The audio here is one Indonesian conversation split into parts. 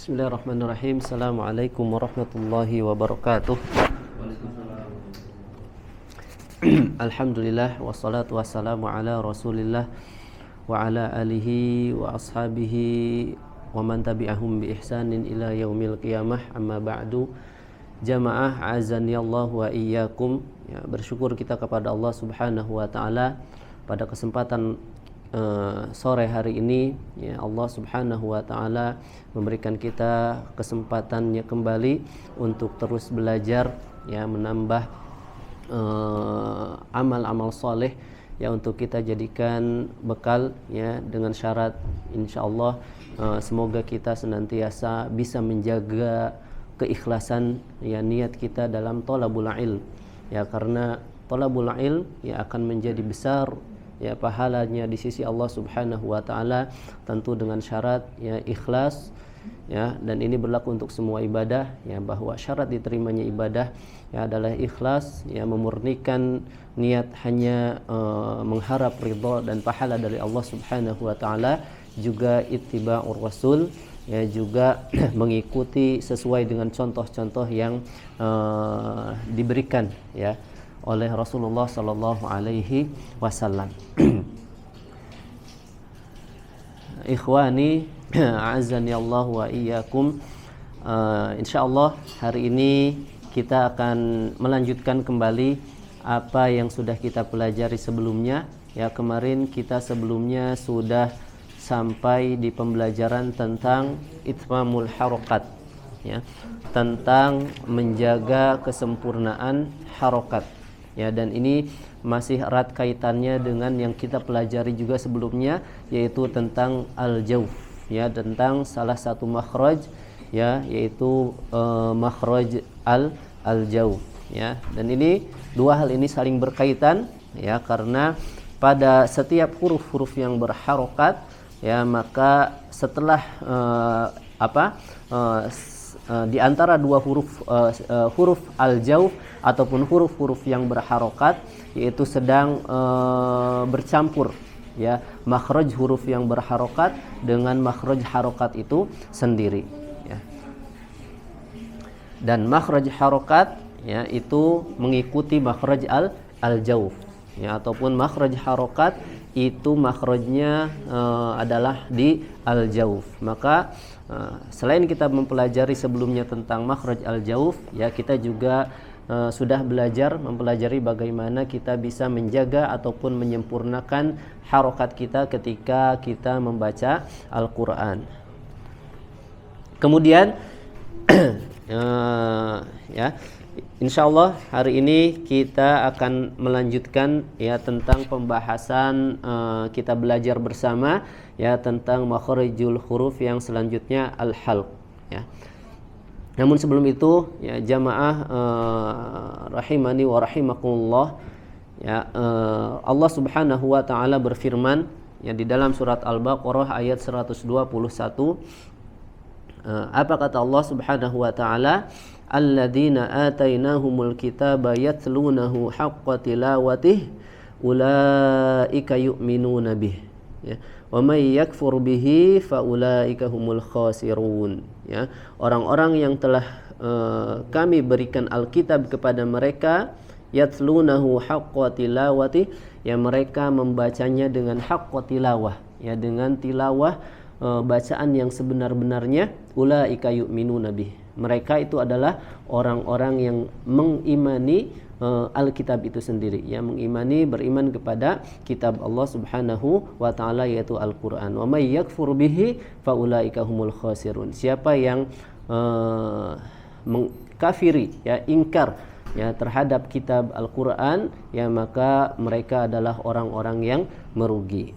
Bismillahirrahmanirrahim. Assalamualaikum warahmatullahi wabarakatuh. Alhamdulillah wassalatu wassalamu ala Rasulillah wa ala alihi wa ashabihi wa man tabi'ahum bi ihsanin ila yaumil qiyamah. Amma ba'du. Jamaah azani Allah wa iyyakum. Ya, bersyukur kita kepada Allah Subhanahu wa taala pada kesempatan sore hari ini, ya, Allah Subhanahu wa taala memberikan kita kesempatannya kembali untuk terus belajar, ya, menambah amal-amal soleh, ya, untuk kita jadikan bekal, ya, dengan syarat insyaallah semoga kita senantiasa bisa menjaga keikhlasan, ya, niat kita dalam thalabul ilm, ya, karena thalabul ilm, ya, akan menjadi besar, ya, pahalanya di sisi Allah Subhanahu wa taala, tentu dengan syarat, ya, ikhlas, ya, dan ini berlaku untuk semua ibadah, ya, bahwa syarat diterimanya ibadah, ya, adalah ikhlas, ya, memurnikan niat hanya mengharap ridha dan pahala dari Allah Subhanahu wa taala, juga ittiba'ur rasul, ya, juga mengikuti sesuai dengan contoh-contoh yang diberikan, ya, oleh Rasulullah sallallahu alaihi wasallam. Ikhwani a'azzani Allah wa iyyakum. Insyaallah hari ini kita akan melanjutkan kembali apa yang sudah kita pelajari sebelumnya, ya. Kemarin kita sebelumnya sudah sampai di pembelajaran tentang itmamul harokat, ya, tentang menjaga kesempurnaan harokat, ya, dan ini masih erat kaitannya dengan yang kita pelajari juga sebelumnya, yaitu tentang al-jawf, ya, tentang salah satu makhraj, ya, yaitu makhraj al-jawf, ya. Dan ini dua hal ini saling berkaitan, ya, karena pada setiap huruf-huruf yang berharokat, ya, maka setelah di antara dua huruf al-jawf ataupun huruf-huruf yang berharokat, yaitu sedang bercampur, ya, makhraj huruf yang berharokat dengan makhraj harokat itu sendiri, ya. Dan makhraj harokat, ya, itu mengikuti makhraj al-jawf, ya, ataupun makhraj harokat itu makhrajnya adalah di al-jawf. Maka selain kita mempelajari sebelumnya tentang makhraj al-jawf, ya, kita juga sudah mempelajari bagaimana kita bisa menjaga ataupun menyempurnakan harokat kita ketika kita membaca Al-Quran. Kemudian ya, insyaallah hari ini kita akan melanjutkan, ya, tentang pembahasan kita belajar bersama, ya, tentang makhrijul huruf yang selanjutnya al-halq, ya. Namun sebelum itu, ya, jamaah rahimani wa rahimakumullah, ya, Allah Subhanahu wa taala berfirman, ya, di dalam surat Al-Baqarah ayat 121. Apa kata Allah Subhanahu wa taala? Alladzina atainahumul kitaba yatlunahu haqqa tilawatih ulaika yu'minuna bih, ya. Wa may yakfur bihi fa ulaika humul khasirun, ya. Orang-orang yang telah kami berikan Alkitab kepada mereka, yatlunahu haqqa tilawatih, ya, mereka membacanya dengan haqqa tilawah, ya, dengan tilawah bacaan yang sebenar-benarnya, ulaika yu'minuna bih. Mereka itu adalah orang-orang yang mengimani Alkitab itu sendiri, ya, beriman kepada kitab Allah Subhanahu wa taala, yaitu Al-Qur'an. Wa may yakfur bihi fa ulaika humul khasirun. Siapa yang mengkafiri, ya, ingkar, ya, terhadap kitab Al-Qur'an, ya, maka mereka adalah orang-orang yang merugi.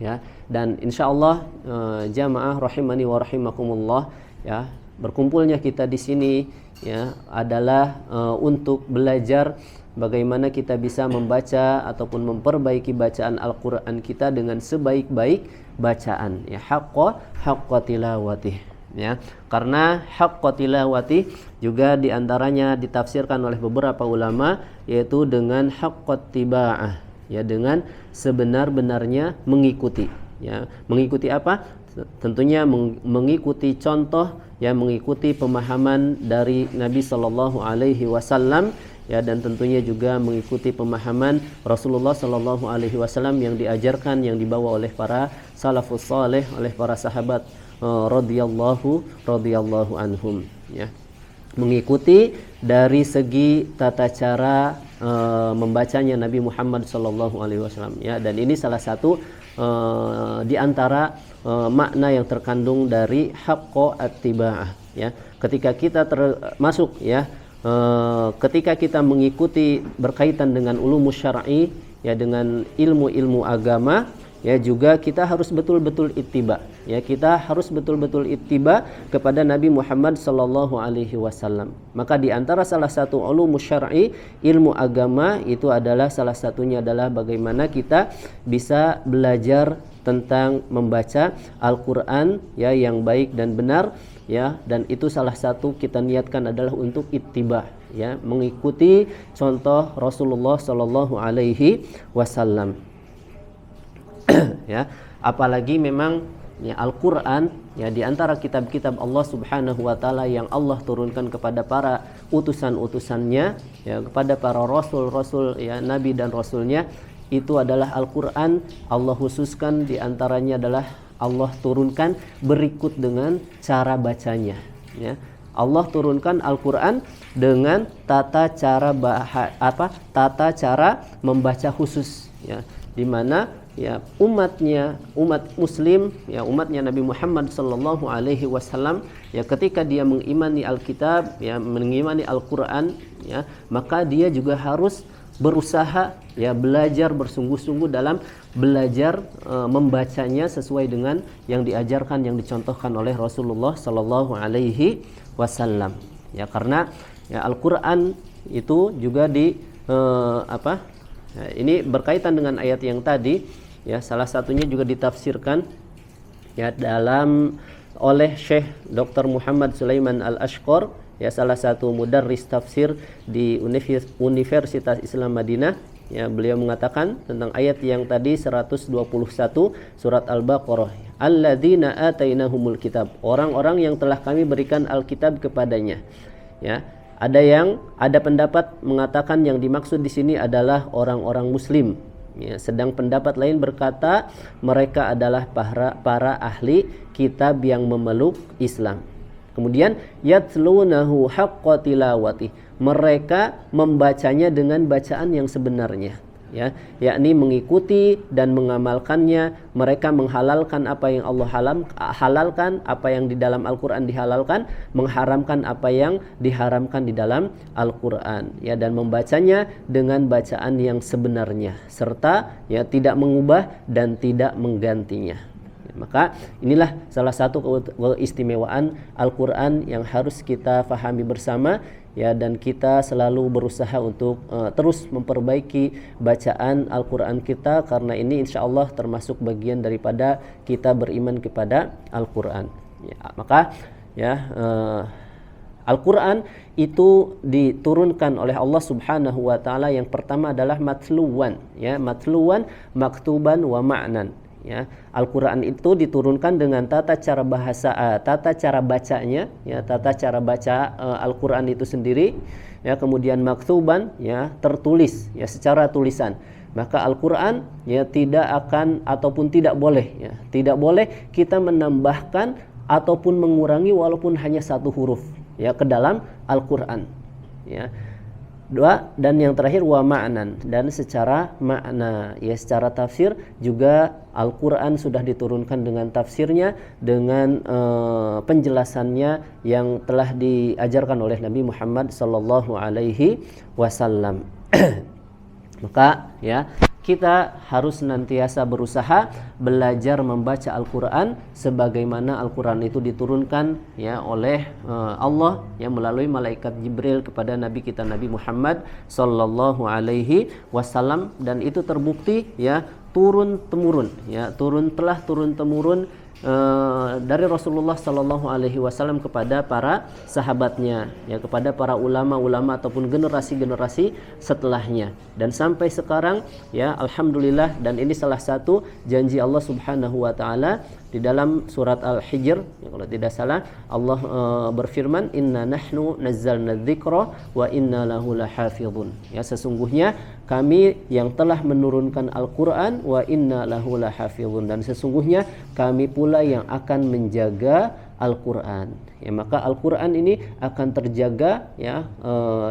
Ya, dan insyaallah jamaah rahimani wa rahimakumullah, ya, berkumpulnya kita di sini, ya, adalah untuk belajar bagaimana kita bisa membaca ataupun memperbaiki bacaan Al-Qur'an kita dengan sebaik-baik bacaan, ya, haqqa tilawatih, ya. Karena haqqa tilawatih juga diantaranya ditafsirkan oleh beberapa ulama, yaitu dengan haqqat tiba'ah, ya, dengan sebenar-benarnya mengikuti, ya. Mengikuti apa? tentunya mengikuti contoh, ya, mengikuti pemahaman dari Nabi Sallallahu Alaihi Wasallam, ya, dan tentunya juga mengikuti pemahaman Rasulullah Sallallahu Alaihi Wasallam yang diajarkan, yang dibawa oleh para salafus saleh, oleh para sahabat radhiyallahu anhum, ya. Mengikuti dari segi tata cara membacanya Nabi Muhammad Sallallahu Alaihi Wasallam, ya, dan ini salah satu di antara makna yang terkandung dari haqqo attiba'ah, ya. Ketika kita termasuk, ya, ketika kita mengikuti berkaitan dengan ulumus syar'i, ya, dengan ilmu-ilmu agama, ya, juga kita harus betul-betul ittiba, ya, kita harus betul-betul ittiba kepada Nabi Muhammad sallallahu alaihi wasallam. Maka di antara salah satu ulumus syar'i, ilmu agama, itu adalah salah satunya adalah bagaimana kita bisa belajar tentang membaca Al-Qur'an, ya, yang baik dan benar, ya, dan itu salah satu kita niatkan adalah untuk ittiba, ya, mengikuti contoh Rasulullah sallallahu alaihi wasallam. Ya, apalagi memang, ya, Al-Qur'an, ya, di antara kitab-kitab Allah Subhanahu wa taala yang Allah turunkan kepada para utusan-utusannya, ya, kepada para rasul-rasul, ya, nabi dan rasulnya, itu adalah Al-Qur'an. Allah khususkan di antaranya adalah Allah turunkan berikut dengan cara bacanya, ya. Allah turunkan Al-Qur'an dengan tata cara membaca khusus, ya, di mana, ya, umat muslim, ya, umatnya Nabi Muhammad sallallahu alaihi wasallam, ya, ketika dia mengimani Alkitab, ya, mengimani Al-Qur'an, ya, maka dia juga harus berusaha, ya, belajar bersungguh-sungguh dalam belajar membacanya sesuai dengan yang diajarkan, yang dicontohkan oleh Rasulullah sallallahu alaihi wasallam, ya, karena, ya, Al-Qur'an itu juga ini berkaitan dengan ayat yang tadi, ya, salah satunya juga ditafsirkan, ya, dalam oleh Syekh Dr. Muhammad Sulaiman Al-Ashqar, ya, salah satu mudarris tafsir di Universitas Islam Madinah, ya, beliau mengatakan tentang ayat yang tadi 121 surat Al-Baqarah, alladzina atainahumul kitab, orang-orang yang telah kami berikan Alkitab kepadanya, ya. Ada pendapat mengatakan yang dimaksud di sini adalah orang-orang muslim, ya, sedang pendapat lain berkata mereka adalah para ahli kitab yang memeluk Islam. Kemudian yatlunahu haqqa tilawati, mereka membacanya dengan bacaan yang sebenarnya, ya, yakni mengikuti dan mengamalkannya. Mereka menghalalkan apa yang Allah halalkan, apa yang di dalam Al-Qur'an dihalalkan, mengharamkan apa yang diharamkan di dalam Al-Qur'an, ya, dan membacanya dengan bacaan yang sebenarnya serta, ya, tidak mengubah dan tidak menggantinya. Maka inilah salah satu keistimewaan Al-Qur'an yang harus kita fahami bersama, ya, dan kita selalu berusaha untuk terus memperbaiki bacaan Al-Qur'an kita, karena ini insyaallah termasuk bagian daripada kita beriman kepada Al-Qur'an, ya. Maka, ya, Al-Qur'an itu diturunkan oleh Allah Subhanahu wa taala, yang pertama adalah matluwan, ya, matluwan, maktuban wa ma'nan, ya. Al-Qur'an itu diturunkan dengan tata cara bacanya, ya, tata cara baca Al-Qur'an itu sendiri, ya, kemudian maktuban, ya, tertulis, ya, secara tulisan. Maka Al-Qur'an, ya, tidak akan ataupun tidak boleh, ya, tidak boleh kita menambahkan ataupun mengurangi walaupun hanya satu huruf, ya, ke dalam Al-Qur'an, ya. Dan yang terakhir wa ma'nan, dan secara makna, ya, secara tafsir juga Al-Qur'an sudah diturunkan dengan tafsirnya, dengan penjelasannya yang telah diajarkan oleh Nabi Muhammad sallallahu alaihi wasallam. Maka, ya, kita harus senantiasa berusaha belajar membaca Al-Qur'an sebagaimana Al-Qur'an itu diturunkan, ya, oleh Allah, ya, melalui malaikat Jibril kepada Nabi kita Nabi Muhammad sallallahu alaihi wasallam, dan itu terbukti, ya, turun temurun, ya, turun temurun dari Rasulullah Sallallahu Alaihi Wasallam kepada para sahabatnya, ya, kepada para ulama-ulama ataupun generasi-generasi setelahnya, dan sampai sekarang, ya, alhamdulillah. Dan ini salah satu janji Allah Subhanahu Wa Taala di dalam surat Al-Hijr, ya, kalau tidak salah Allah berfirman, Inna nahnu nazzalna dzikra wa inna lahu lahafizun. Ya, sesungguhnya kami yang telah menurunkan Al-Quran, wa inna lahu lahafizun, dan sesungguhnya kami pula yang akan menjaga Al-Quran. Ya, maka Al-Quran ini akan terjaga, ya,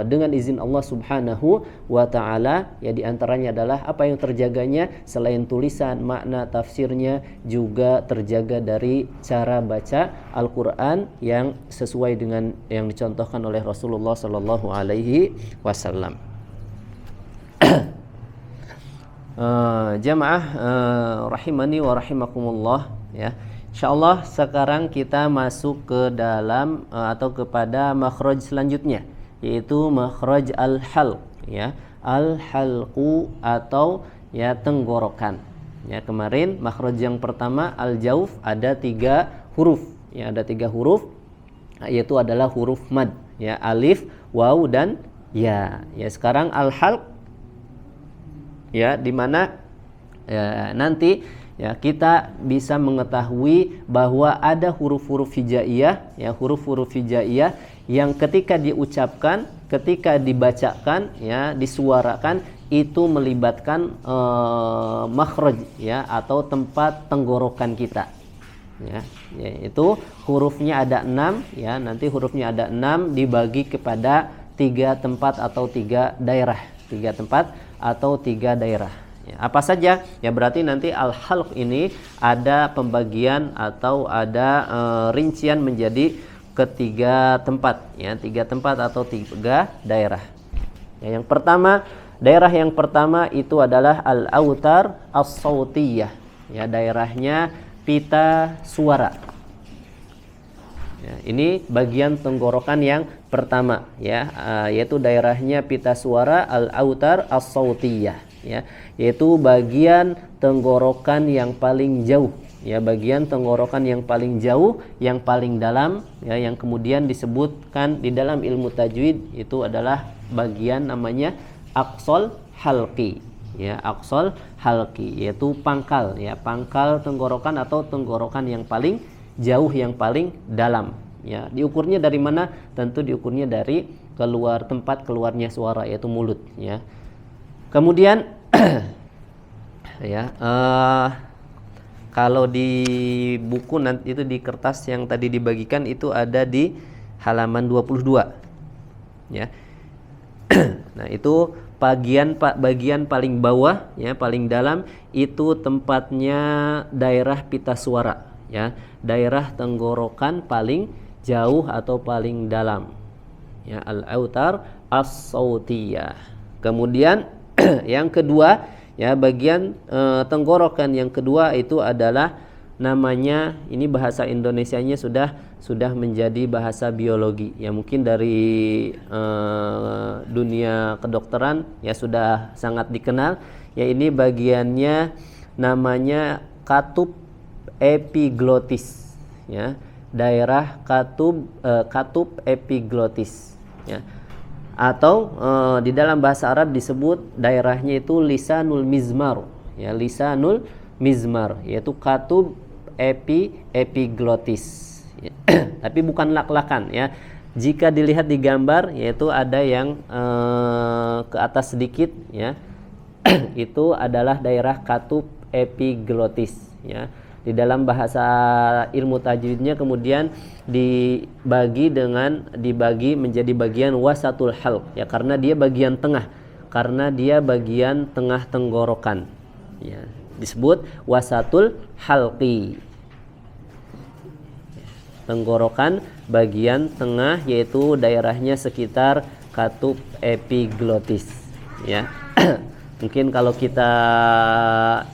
dengan izin Allah Subhanahu Wa Taala. Ya, diantaranya adalah apa yang terjaganya selain tulisan, makna, tafsirnya juga terjaga dari cara baca Al-Quran yang sesuai dengan yang dicontohkan oleh Rasulullah Sallallahu Alaihi Wasallam. Jamaah rahimani wa rahimakumullah, ya. Insyaallah sekarang kita masuk ke dalam atau kepada makhraj selanjutnya, yaitu makhraj al-halq, ya. Al-halqu atau, ya, tenggorokan. Ya, kemarin makhraj yang pertama al-jauf ada 3 huruf, ya, ada 3 huruf, yaitu adalah huruf mad, ya, alif, waw dan ya. Ya, sekarang al-halq, ya, di mana, ya, nanti, ya, kita bisa mengetahui bahwa ada huruf-huruf hijaiyah, ya, huruf-huruf hijaiyah yang ketika diucapkan, ketika dibacakan, ya, disuarakan, itu melibatkan makhraj, ya, atau tempat tenggorokan kita, ya. Yaitu hurufnya ada 6, ya, nanti hurufnya ada 6 dibagi kepada 3 tempat atau 3 daerah, 3 tempat atau 3 daerah. Ya, apa saja? Ya, berarti nanti al-halq ini ada pembagian atau ada rincian menjadi ketiga tempat, ya, 3 tempat atau 3 daerah. Ya, yang pertama, daerah yang pertama itu adalah al-autar as-sautiyah, ya, daerahnya pita suara. Ya, ini bagian tenggorokan yang pertama, ya, yaitu daerahnya pita suara al-autar as-sautiyah, ya, yaitu bagian tenggorokan yang paling jauh, ya, bagian tenggorokan yang paling jauh, yang paling dalam, ya, yang kemudian disebutkan di dalam ilmu tajwid itu adalah bagian namanya aqsal halqi, ya, aqsal halqi, yaitu pangkal, ya, pangkal tenggorokan atau tenggorokan yang paling jauh, yang paling dalam, ya. Diukurnya dari mana? Tentu diukurnya dari tempat keluarnya suara, yaitu mulut, ya. Kemudian ya, kalau di buku nanti itu di kertas yang tadi dibagikan itu ada di halaman 22, ya. Nah, itu bagian paling bawah, ya, paling dalam itu tempatnya daerah pita suara, ya, daerah tenggorokan paling jauh atau paling dalam, ya, al-autar as-sautiyah. Kemudian yang kedua, ya, bagian tenggorokan yang kedua itu adalah namanya, ini bahasa Indonesianya sudah menjadi bahasa biologi, ya, mungkin dari dunia kedokteran, ya, sudah sangat dikenal, ya. Ini bagiannya namanya katup epiglotis, ya, daerah katup epiglotis, ya, atau di dalam bahasa Arab disebut daerahnya itu lisanul mizmar, ya, lisanul mizmar, yaitu katup epiglotis, ya. Tapi bukan lak-lakan, ya. Jika dilihat di gambar, yaitu ada yang ke atas sedikit, ya, itu adalah daerah katup epiglotis, ya. Di dalam bahasa ilmu tajwidnya kemudian dibagi menjadi bagian wasatul halq, ya, karena dia bagian tengah, karena dia bagian tengah tenggorokan, ya, disebut wasatul halqi, tenggorokan bagian tengah, yaitu daerahnya sekitar katup epiglotis, ya. Mungkin kalau kita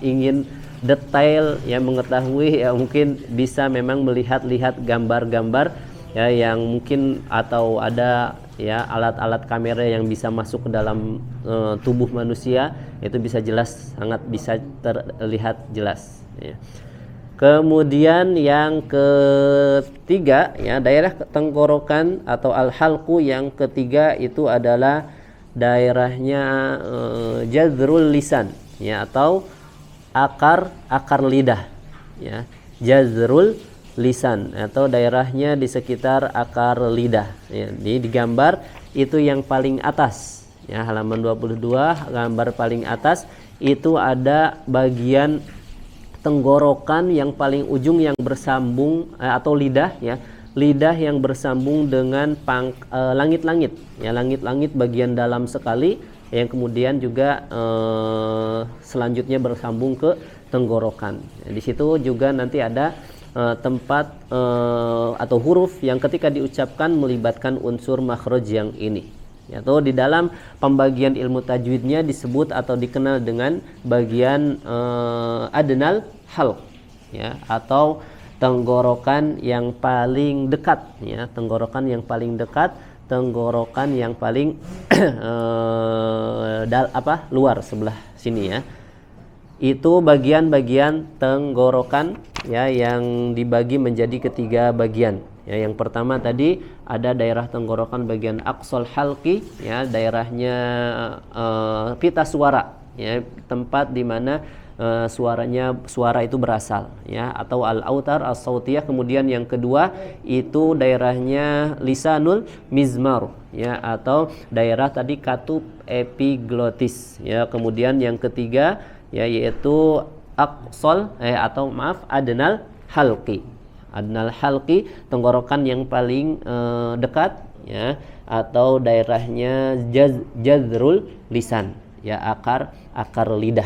ingin detail, ya, mengetahui, ya, mungkin bisa memang melihat gambar-gambar, ya, yang mungkin atau ada, ya, alat-alat kamera yang bisa masuk ke dalam tubuh manusia, itu bisa jelas, sangat bisa terlihat jelas, ya. Kemudian yang ketiga ya, daerah tenggorokan atau al-halqu yang ketiga itu adalah daerahnya jazrul lisan ya, atau akar lidah ya. Jazrul lisan atau daerahnya di sekitar akar lidah ya. Digambar itu yang paling atas ya, halaman 22 gambar paling atas itu ada bagian tenggorokan yang paling ujung yang bersambung atau lidah ya, lidah yang bersambung dengan langit-langit ya, langit-langit bagian dalam sekali yang kemudian juga selanjutnya bersambung ke tenggorokan. Di situ juga nanti ada tempat atau huruf yang ketika diucapkan melibatkan unsur makhraj yang ini. Atau di dalam pembagian ilmu tajwidnya disebut atau dikenal dengan bagian adnal halq ya, atau tenggorokan yang paling dekat ya, tenggorokan yang paling dekat, tenggorokan yang paling luar sebelah sini ya. Itu bagian-bagian tenggorokan ya, yang dibagi menjadi ketiga bagian. Ya, yang pertama tadi ada daerah tenggorokan bagian aqsal halqi ya, daerahnya pita suara ya, tempat di mana suara itu berasal ya, atau al-autar as-sautiyah. Kemudian yang kedua itu daerahnya lisanul mizmar ya, atau daerah tadi katup epiglotis ya. Kemudian yang ketiga ya, yaitu adnal halqi. Adnal halqi, tenggorokan yang paling dekat ya, atau daerahnya jazrul lisan ya, akar lidah.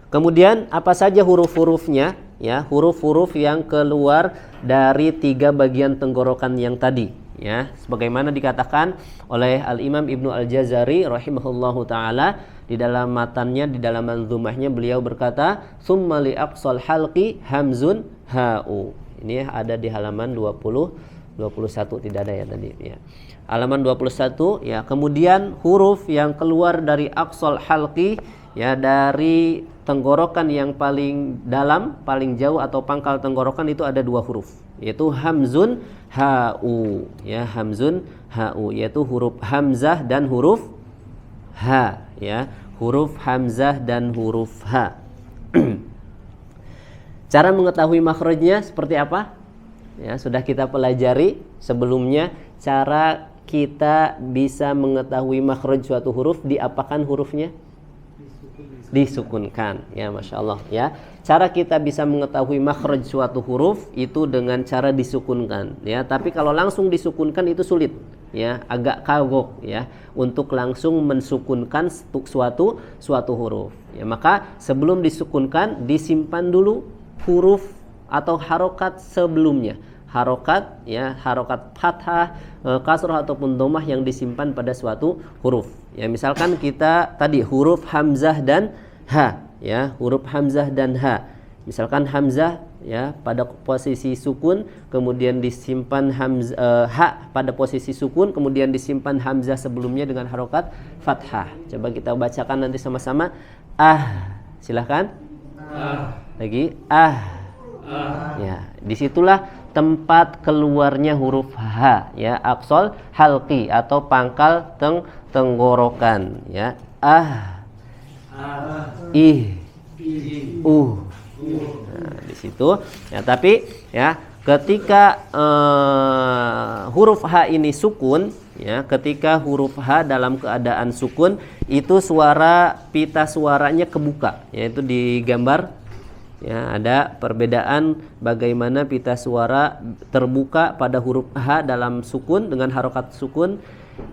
Kemudian apa saja huruf-hurufnya ya, huruf-huruf yang keluar dari tiga bagian tenggorokan yang tadi ya, sebagaimana dikatakan oleh Al-Imam Ibnu Al-Jazari rahimahullahu taala di dalam matannya, di dalam manzumahnya beliau berkata, summa li aqsal halqi hamzun ha'u. Ini ada di halaman 21 tidak ada ya tadi ya. Halaman 21 ya. Kemudian huruf yang keluar dari aqsal halqi ya, dari tenggorokan yang paling dalam, paling jauh atau pangkal tenggorokan itu ada dua huruf, yaitu hamzun ha'u ya, hamzun ha'u, yaitu huruf hamzah dan huruf ha ya, huruf hamzah dan huruf ha. Cara mengetahui makhrajnya seperti apa? Ya, sudah kita pelajari sebelumnya. Cara kita bisa mengetahui makhraj suatu huruf, diapakan hurufnya? Disukunkan ya, Masya Allah ya. Cara kita bisa mengetahui makhraj suatu huruf itu dengan cara disukunkan ya. Tapi kalau langsung disukunkan itu sulit ya, agak kagok ya untuk langsung mensukunkan suatu huruf ya. Maka sebelum disukunkan disimpan dulu huruf atau harokat sebelumnya, harokat ya, harokat fathah, kasrah ataupun dhammah yang disimpan pada suatu huruf ya. Misalkan kita tadi huruf hamzah dan ha ya, huruf hamzah dan ha. Misalkan hamzah ya pada posisi sukun, kemudian disimpan ha pada posisi sukun, kemudian disimpan hamzah sebelumnya dengan harokat fathah. Coba kita bacakan nanti sama-sama. Silahkan. Lagi ya, disitulah tempat keluarnya huruf ha ya, aqsal halqi atau pangkal tenggorokan ya. Nah, di situ ya. Tapi ya ketika huruf H ini sukun ya, ketika huruf H dalam keadaan sukun itu suara pita suaranya kebuka, yaitu digambar ya, ada perbedaan bagaimana pita suara terbuka pada huruf H dalam sukun dengan harokat sukun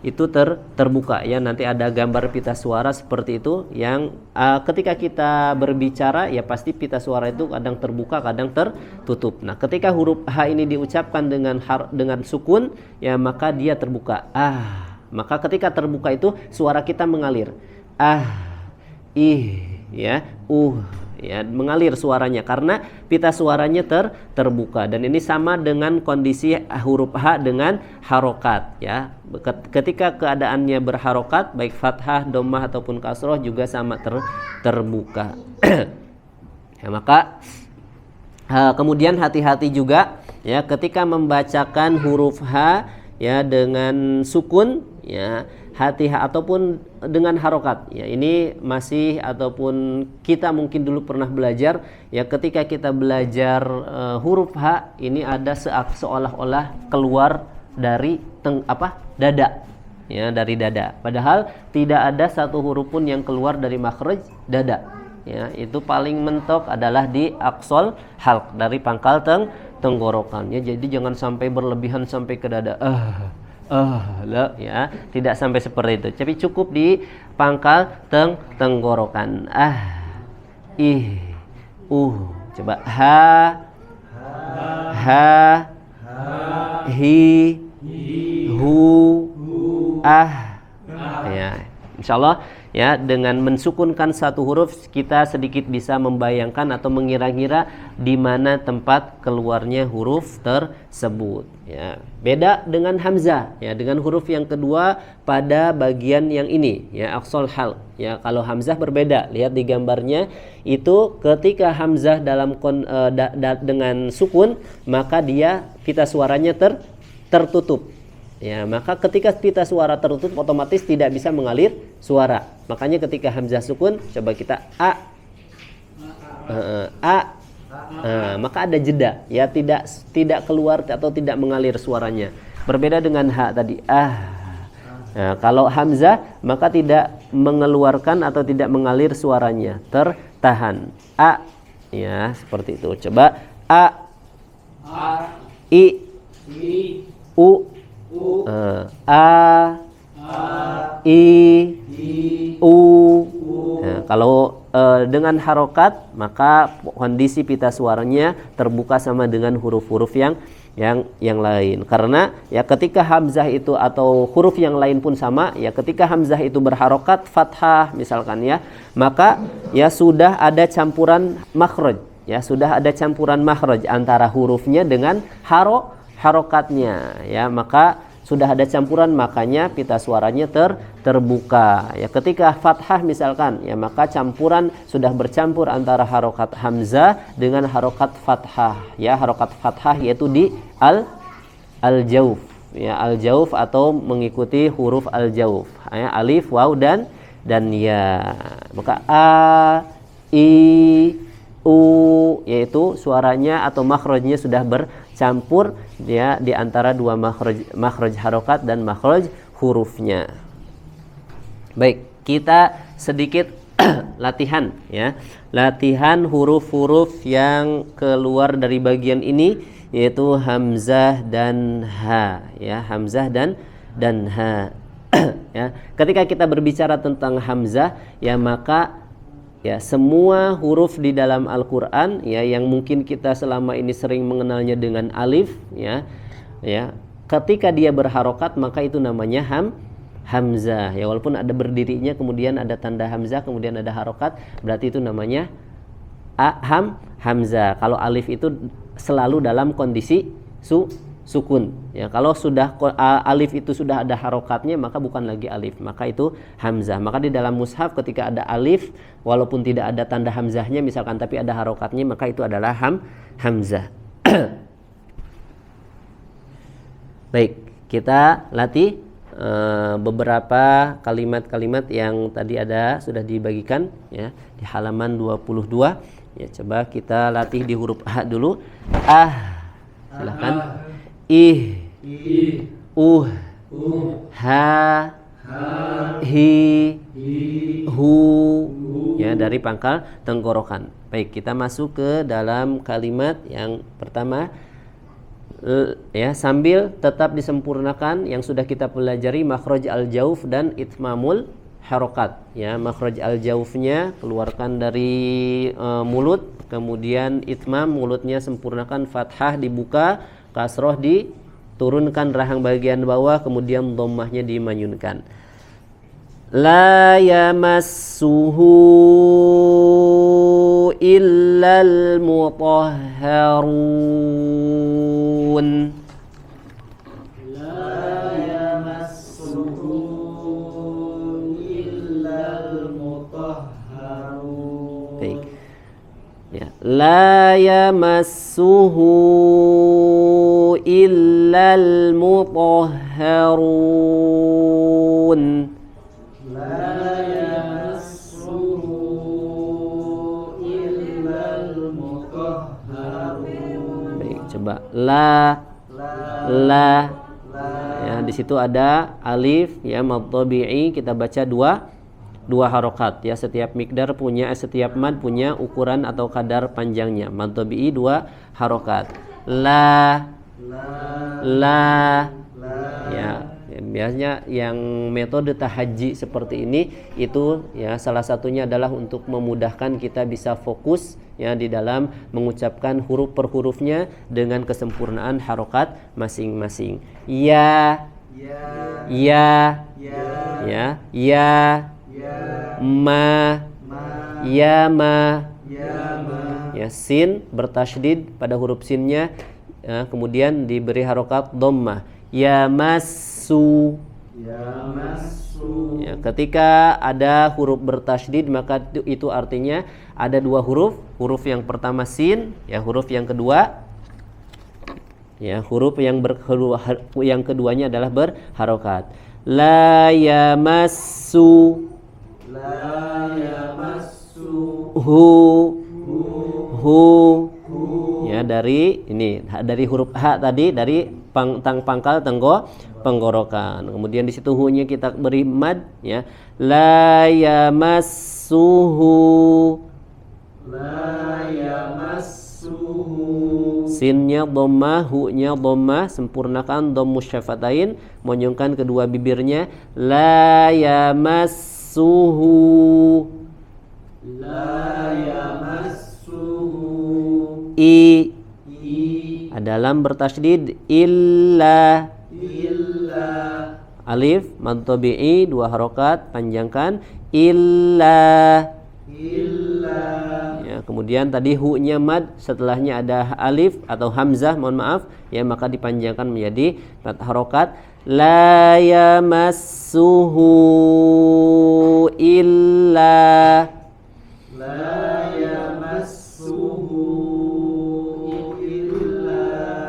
itu terbuka ya. Nanti ada gambar pita suara seperti itu yang ketika kita berbicara ya pasti pita suara itu kadang terbuka kadang tertutup. Nah, ketika huruf H ini diucapkan dengan sukun ya, maka dia terbuka. Maka ketika terbuka itu suara kita mengalir. Ya, ya, mengalir suaranya karena pita suaranya terbuka. Dan ini sama dengan kondisi huruf H dengan harokat ya. Ketika keadaannya berharokat baik fathah, dhammah ataupun kasroh juga sama terbuka. Ya, maka kemudian hati-hati juga ya ketika membacakan huruf H ya dengan sukun ya, ataupun dengan harokat ya. Ini masih ataupun kita mungkin dulu pernah belajar ya, ketika kita belajar huruf H ini ada seolah-olah keluar dari dada ya, dari dada, padahal tidak ada satu huruf pun yang keluar dari makhraj dada ya. Itu paling mentok adalah di aqsal halq, dari pangkal tenggorokan ya. Jadi jangan sampai berlebihan sampai ke dada ya, tidak sampai seperti itu, tapi cukup di pangkal tenggorokan. Coba ha hi hu ya, insyaallah ya, dengan mensukunkan satu huruf kita sedikit bisa membayangkan atau mengira-ngira di mana tempat keluarnya huruf tersebut ya. Beda dengan hamzah ya, dengan huruf yang kedua pada bagian yang ini ya, aqsal hal ya. Kalau hamzah berbeda, lihat di gambarnya itu, ketika hamzah dalam dengan sukun maka dia pita suaranya tertutup ya. Maka ketika pita suara tertutup otomatis tidak bisa mengalir suara. Makanya ketika hamzah sukun, coba kita maka ada jeda ya, tidak keluar atau tidak mengalir suaranya. Berbeda dengan ha tadi Nah, kalau hamzah maka tidak mengeluarkan atau tidak mengalir suaranya, tertahan. Ya, seperti itu. Coba i u i u. Nah, kalau dengan harokat maka kondisi pita suaranya terbuka sama dengan huruf-huruf yang lain. Karena ya ketika hamzah itu atau huruf yang lain pun sama ya, ketika hamzah itu berharokat fathah misalkan ya, maka ya sudah ada campuran makhraj ya, sudah ada campuran makhraj antara hurufnya dengan harokatnya ya, maka sudah ada campuran, makanya pita suaranya terbuka ya. Ketika fathah misalkan ya, maka campuran sudah bercampur antara harokat hamzah dengan harokat fathah ya. Harokat fathah yaitu di al-jauf ya, al-jauf atau mengikuti huruf al-jauf ya, alif, waw dan ya. Maka i u, yaitu suaranya atau makhrajnya sudah bercampur ya di antara dua makhraj harokat dan makhraj hurufnya. Baik, kita sedikit latihan ya. Latihan huruf-huruf yang keluar dari bagian ini, yaitu hamzah dan ha ya, hamzah dan ha. Ya, ketika kita berbicara tentang hamzah ya, maka ya semua huruf di dalam Al-Qur'an ya, yang mungkin kita selama ini sering mengenalnya dengan alif ya, ketika dia berharokat maka itu namanya hamzah ya, walaupun ada berdirinya kemudian ada tanda hamzah kemudian ada harokat, berarti itu namanya hamzah. Kalau alif itu selalu dalam kondisi sukun ya. Kalau sudah alif itu sudah ada harokatnya maka bukan lagi alif, maka itu hamzah. Maka di dalam mushaf ketika ada alif walaupun tidak ada tanda hamzahnya misalkan tapi ada harokatnya, maka itu adalah hamzah. Baik, kita latih beberapa kalimat-kalimat yang tadi sudah dibagikan ya di halaman 22 ya. Coba kita latih di huruf A dulu. Silakan. Ha, hi, hu ya, dari pangkal tenggorokan. Baik, kita masuk ke dalam kalimat yang pertama ya, sambil tetap disempurnakan yang sudah kita pelajari makhraj al-jauf dan itmamul harokat ya. Makhraj al-jaufnya keluarkan dari mulut, kemudian itmam mulutnya sempurnakan, fathah dibuka, kasroh diturunkan rahang bagian bawah, kemudian dhammahnya dimanyunkan. La yamassuhu illal mutahharun. La yamassuhu illal mutahharun. Baik. Ya. La yamassuhu illal mutahharun. La yamassuhu illal mutahharun. Baik, coba la. Ya, di situ ada alif ya mad tabi'i, kita baca dua harokat ya. Setiap mad punya ukuran atau kadar panjangnya. Mad tabi'i 2 harokat. La. Ya, biasanya yang metode tahajji seperti ini itu ya salah satunya adalah untuk memudahkan kita bisa fokus ya di dalam mengucapkan huruf per hurufnya dengan kesempurnaan harokat masing-masing. Ya. Ma. Ya, sin bertasydid pada huruf sinnya ya, kemudian diberi harokat dhammah. Yamassu. Ya, ketika ada huruf bertasydid maka itu artinya ada 2 huruf. Huruf yang pertama sin, ya huruf yang kedua ya huruf yang keduanya adalah berharokat. La yamassu. Hu. Ya, dari huruf H tadi, dari pangkal tenggorokan. Kemudian di situ hu-nya kita beri mad ya. La yamassuhu. Sinnya dhammah, hu-nya dhammah, sempurnakan dhammus syafatain, monyongkan kedua bibirnya. La yamassuhu. I. Dalam bertasydid illa. Alif mad tabi'i 2 harokat, panjangkan illa. Ya, kemudian tadi hu-nya mad, setelahnya ada alif atau hamzah, mohon maaf ya, maka dipanjangkan menjadi 4 harokat. La yamassuhu illa.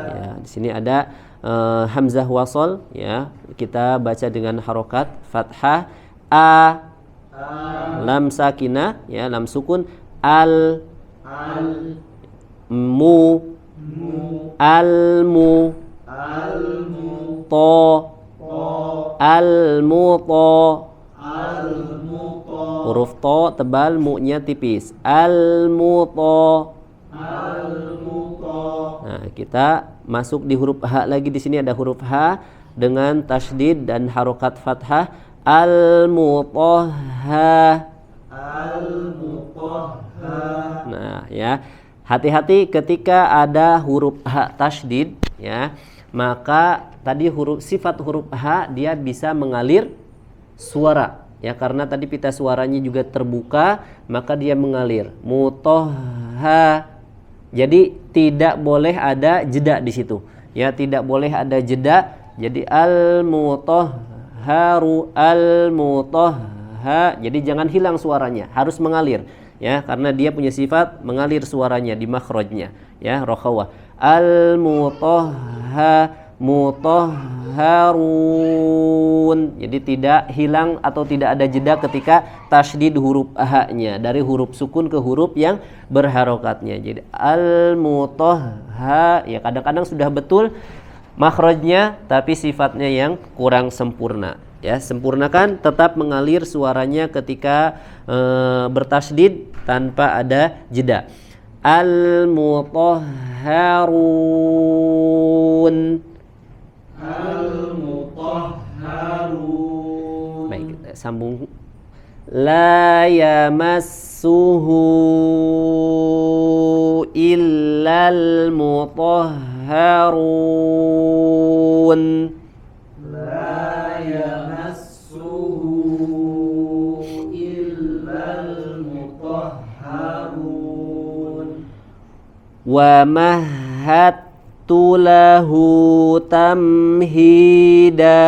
Ya, di sini ada hamzah wasol ya, kita baca dengan harokat fathah a. Lam sakinah ya, lam sukun al. Mu. Almu. To. Almuto. Huruf to tebal, mu-nya tipis. Almuto. Nah, kita masuk di huruf H lagi. Di sini ada huruf H dengan tasydid dan harokat fathah. Al-mutahha. Nah ya, hati-hati ketika ada huruf H tasydid ya, maka tadi sifat huruf H dia bisa mengalir suara ya, karena tadi pita suaranya juga terbuka, maka dia mengalir. Mutahha. Jadi tidak boleh ada jeda di situ ya, tidak boleh ada jeda. Jadi al-mutahharu, al-mutahha. Jadi jangan hilang suaranya, harus mengalir ya, karena dia punya sifat mengalir suaranya di makhrajnya ya, rokhawah. Al-mutahha, mutahharun. Jadi tidak hilang atau tidak ada jeda ketika tasydid huruf H-nya dari huruf sukun ke huruf yang berharokatnya. Jadi al-mutahha ya, kadang-kadang sudah betul makhrajnya tapi sifatnya yang kurang sempurna ya. Sempurnakan, tetap mengalir suaranya ketika bertasydid tanpa ada jeda. Al-mutahharun. Baik, kita sambung. La yamassuhu illal mutahharun. La yamassuhu illal mutahharun. Wa mahattu lahu tamhida.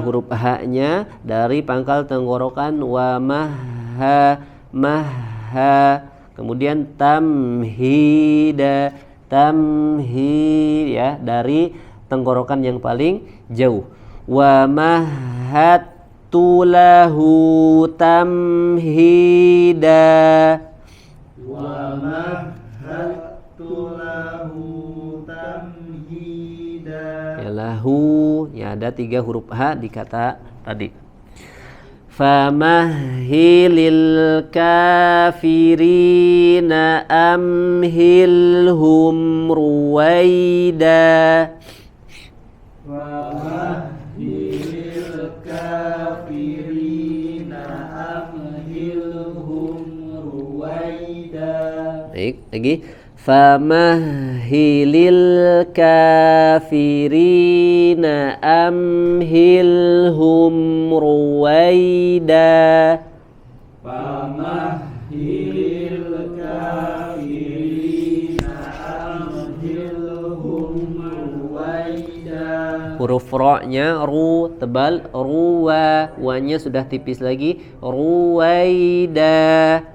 huruf ha-nya dari pangkal tenggorokan wa maha maha. Kemudian tamhida tamhid ya dari tenggorokan yang paling jauh. Wa mahattu lahu tamhida. Wa mahattu lahu tamhida. Ya lahu ya ada 3 huruf ha di kata tadi. Famahhilil kafirina amhilhum ruwaida. Famahhilil kafirina amhilhum ruwaida. Baik, lagi. Famahhilil kafirina amhilhum ruwaida. Famahhilil kafirina amhilhum ruwaida. Huruf ro-nya ru tebal, ruwa, wa-nya sudah tipis lagi, ruwaida.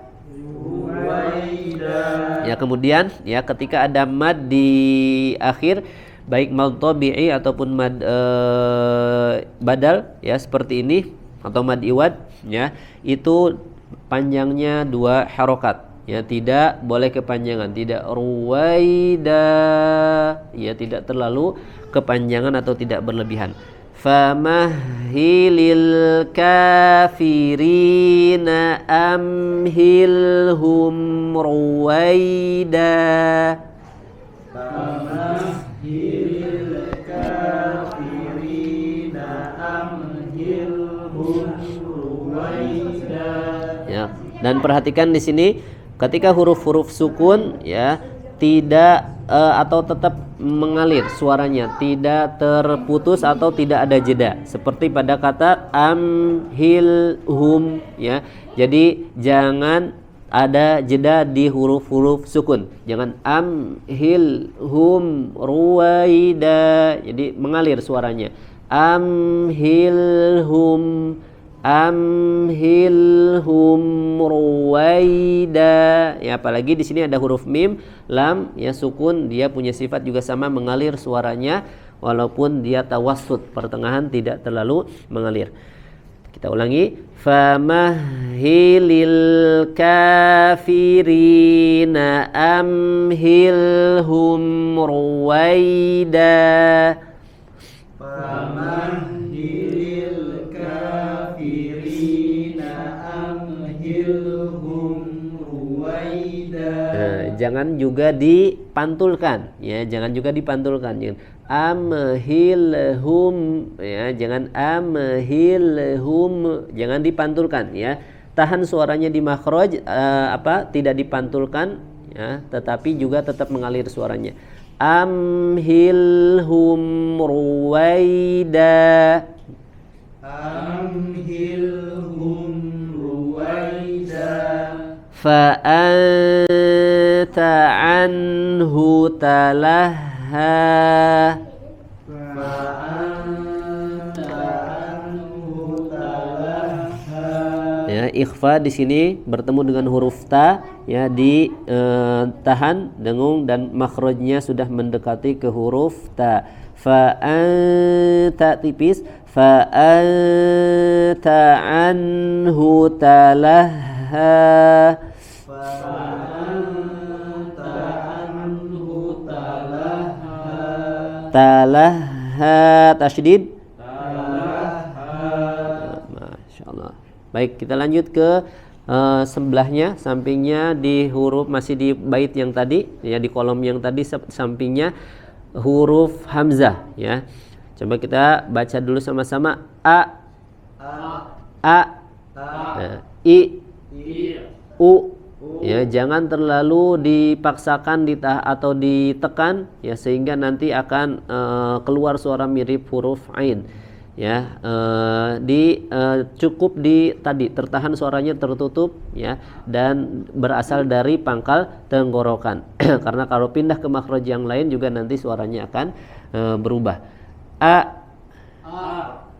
Ya kemudian ya ketika ada mad di akhir baik mad tabi'i ataupun mad badal ya seperti ini atau mad iwad ya itu panjangnya 2 harokat ya tidak boleh kepanjangan, tidak ruwaida ya tidak terlalu kepanjangan atau tidak berlebihan. Famahhilil kafirina amhilhum ruwaida. Famahhilil kafirina amhilhum ruwaida. Ya, dan perhatikan di sini ketika huruf-huruf sukun ya tidak atau tetap mengalir suaranya, tidak terputus atau tidak ada jeda seperti pada kata amhilhum ya. Jadi jangan ada jeda di huruf-huruf sukun. Jangan amhilhum ruwaida. Jadi mengalir suaranya. Amhilhum amhilhum ruwaida. Ya apalagi di sini ada huruf mim, lam ya sukun, dia punya sifat juga sama mengalir suaranya walaupun dia tawassut, pertengahan tidak terlalu mengalir. Kita ulangi. Famahhilil kafirina amhilhum ruwaida. Famahhilil kafirina amhilhum ruwaida. Jangan juga dipantulkan ya, jangan juga dipantulkan. Jangan amhilhum ya, jangan amhilhum, jangan dipantulkan ya. Tahan suaranya di makhraj tidak dipantulkan ya, tetapi juga tetap mengalir suaranya. Amhilhum ruwaida. Amhilhum ruwaida. Fa anta anhu talaha. Fa anta anhu talaha. Ya, ikhfa di sini bertemu dengan huruf ta ya ditahan dengung dan makhrajnya sudah mendekati ke huruf ta. Fa anta tipis, fa anta anhu talaha. Fa anta anhu talaha. Talaha tasydid. Talaha. Masyaallah. Baik, kita lanjut ke sebelahnya, sampingnya di huruf masih di bait yang tadi ya, di kolom yang tadi sampingnya huruf hamzah ya. Coba kita baca dulu sama-sama. A nah, I U ya, jangan terlalu dipaksakan atau ditekan ya sehingga nanti akan keluar suara mirip huruf ain ya. Cukup tadi tertahan suaranya tertutup ya dan berasal dari pangkal tenggorokan. Karena kalau pindah ke makhraj yang lain juga nanti suaranya akan berubah. A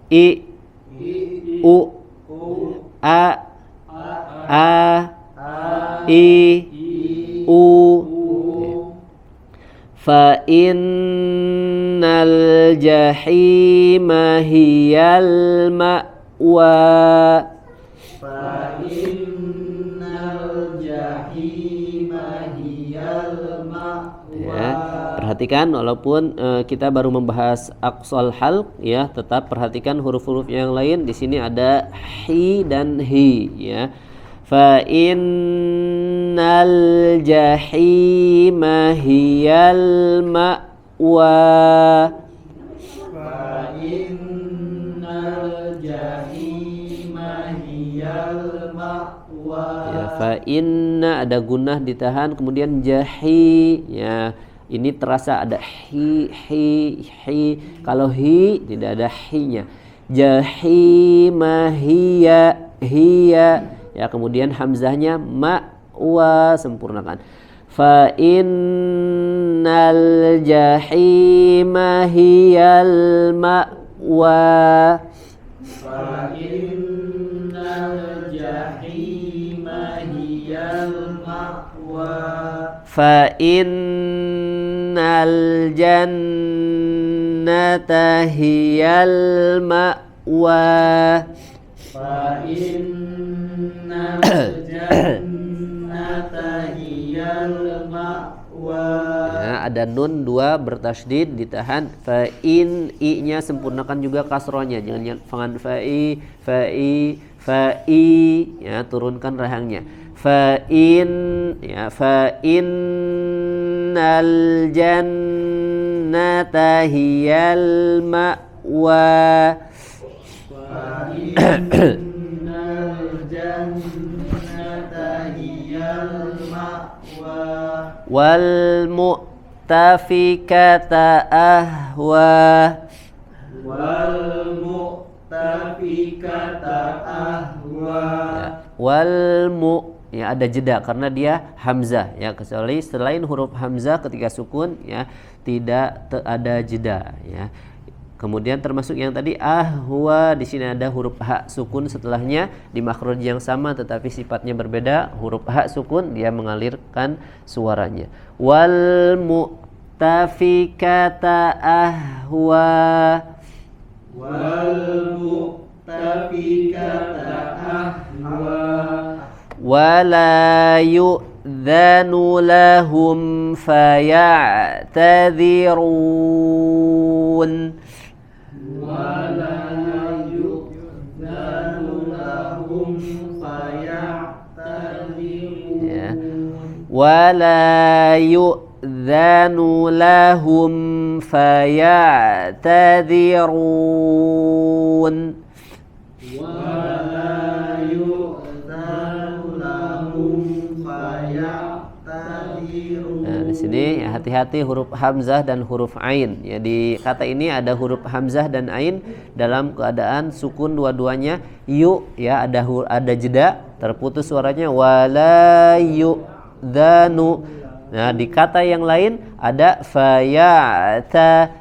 I u, a, i, u. Fa innal jahima hiyal ma'wa. Fa innal jahima hiyal ma'wa. Ya, perhatikan walaupun kita baru membahas aqsal halq ya, tetap perhatikan huruf-huruf yang lain. Di sini ada hi dan hi ya. Fa innal jahima hiyal ma'wa. Fa innal jahima hiyal ma'wa. Ya, fa inna ada gunnah ditahan, kemudian jahi ya. Ini terasa ada hi. Kalau hi tidak ada hi-nya. Jahima hiya ya, kemudian hamzahnya ma'wa, sempurnakan. Fa innal jahima hiyal ma'wa. Fa innal jahima hiyal ma'wa. Fa innal jannata hiyal ma'wa. Fa innal jannata hiyal ma'wa. Ya, ada nun dua bertasydid ditahan. Fa in, i-nya sempurnakan juga kasrohnya, jangan fa'i ya, turunkan rahangnya. Fa innal jannata hiyal ma'wa. Fa innal jannata hiyal ma'wa. Wal mu'tafikata ahwa. Wal mu'tafikata ahwa. Wal ya, ada jeda karena dia hamzah ya, kecuali selain huruf hamzah ketika sukun ya tidak ada jeda ya. Kemudian termasuk yang tadi ahwa, di sini ada huruf ha sukun setelahnya di makhraj yang sama tetapi sifatnya berbeda. Huruf ha sukun dia mengalirkan suaranya. Wal mu'tafikata ahwa. Wal mu'tafikata ahwa. Wala yu'dhanu lahum faya'tadhirun. Wala yu'dhanu lahum faya'tadhirun. Ya. Wala yu'dhanu lahum faya'tadhirun. Wala yu'dhanu lahum faya'tadhirun. Nah, di sini ya, hati-hati huruf hamzah dan huruf ain. Ya, di kata ini ada huruf hamzah dan ain dalam keadaan sukun dua-duanya. Yu ya, ada jeda, terputus suaranya. Wala yu'dhanu. Nah, di kata yang lain ada faya'ta,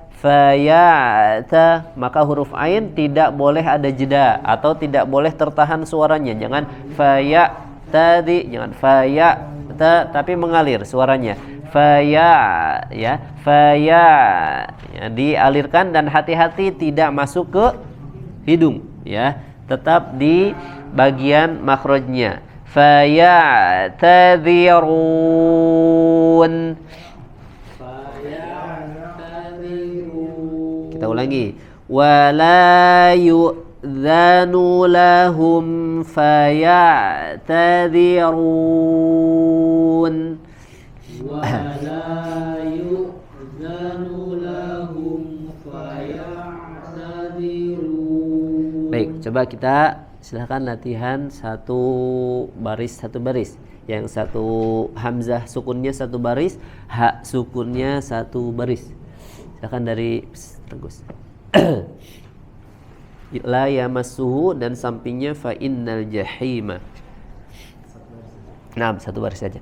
maka huruf ain tidak boleh ada jeda atau tidak boleh tertahan suaranya. Jangan faya'tadi, jangan faya'ta, tapi mengalir suaranya. Ya, dialirkan dan hati-hati tidak masuk ke hidung ya, tetap di bagian makhrajnya. Faya'tadhirun. Kita ulangi. Wala yu'dhanu lahum faya'tadhirun. Wala yu'dhanu lahum faya'tadhirun. Baik, coba kita silahkan latihan satu baris. Yang satu hamzah sukunnya satu baris, ha sukunnya satu baris. Silahkan dari Tegus. La yamassuhu dan sampingnya fa innal jahima. Nah, satu baris saja.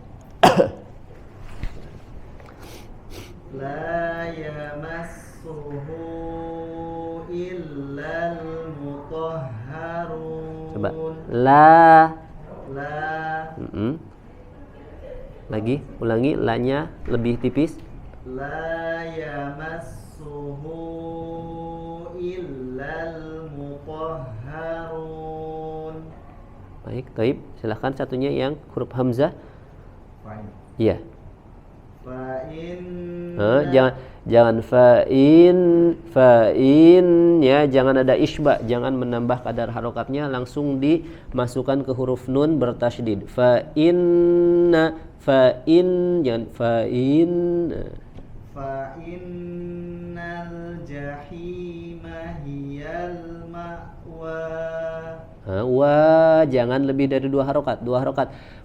La yamassuhu illal mutahharun. Coba. La. La. Lagi, ulangi la-nya lebih tipis. La yamassuhu illal mutahharun. Baik, taib. Silahkan satunya yang huruf hamzah. Iya. Fa Jangan fa'in ya, jangan ada isba, jangan menambah kadar harokatnya, langsung dimasukkan ke huruf nun bertasydid. Jangan fa'in. Fa'innal jahima hiyal ma'wa. Jangan lebih dari dua harokat.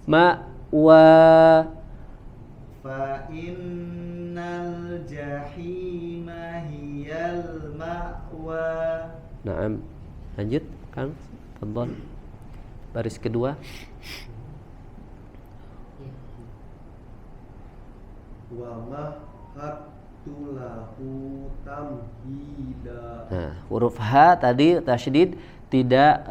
Ma'wa. Fa'innal jahima hiyal ma'wa. Naam. Lanjut, Kang. Fadhal. Baris kedua. Wa mahattu lahu tamhida. Nah, huruf H tadi tasydid tidak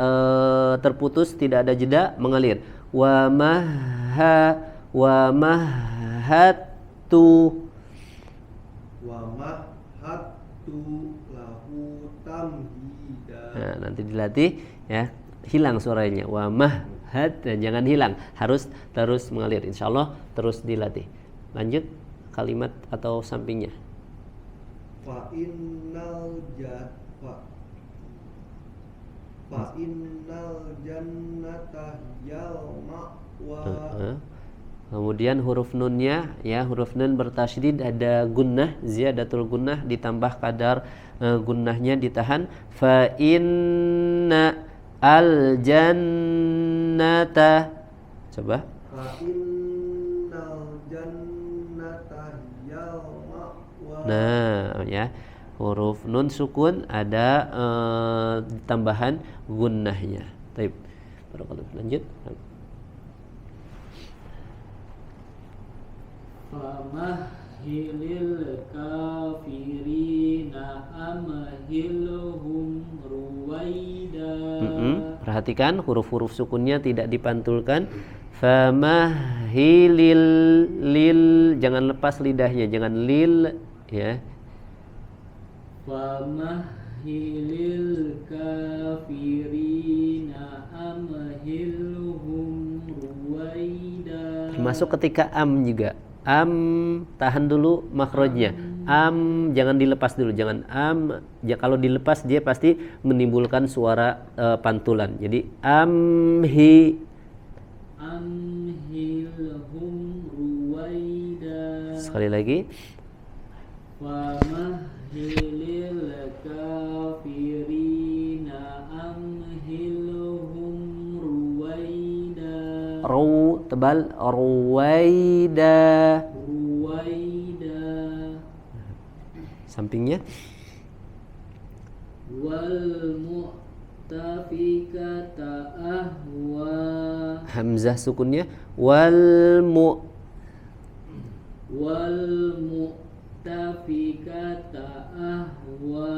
terputus, tidak ada jeda, mengalir. Wa mahattu lahu tamhida. Nah, nanti dilatih ya, hilang suaranya. Wa mahad, dan jangan hilang, harus terus mengalir. Insyaallah terus dilatih. Lanjut kalimat atau sampingnya. Fa'innal jannata hiyal ma'wa. Kemudian huruf nunnya ya, huruf nun bertasydid ada gunnah, ziyadatul gunnah, ditambah kadar gunnahnya ditahan. Fa inna al jannata. Coba. Fa innal jannata hiyal ma'wa. Nah, ya. Huruf nun sukun ada tambahan gunnahnya. Baik. Barakallahu. Lanjut. Famahhilil kafirina amhilhum ruwaida. Perhatikan huruf-huruf sukunnya tidak dipantulkan. Famahhilil lil, jangan lepas lidahnya, jangan lil ya. Famahhilil kafirina amhilhum ruwaida. Termasuk ketika am juga. Tahan dulu makhrajnya. Jangan dilepas dulu, jangan ya, kalau dilepas dia pasti menimbulkan suara pantulan. Jadi amhilhum ruwaida. Sekali lagi. Famahhilil kafirina amhilhum ruwaida. Tebal ruwaida. Sampingnya Wal mu'tafikata ahwa. hamzah sukunnya wal mu'tafikata ahwa.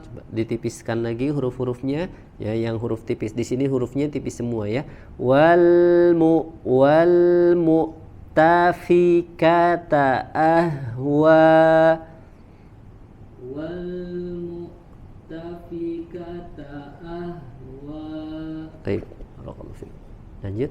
Coba ditipiskan lagi huruf-hurufnya ya, yang huruf tipis di sini hurufnya tipis semua ya. Wal mu'tafikata ahwa. Wal mu'tafikata ahwa. Baik, barakallahu fiik. Lanjut.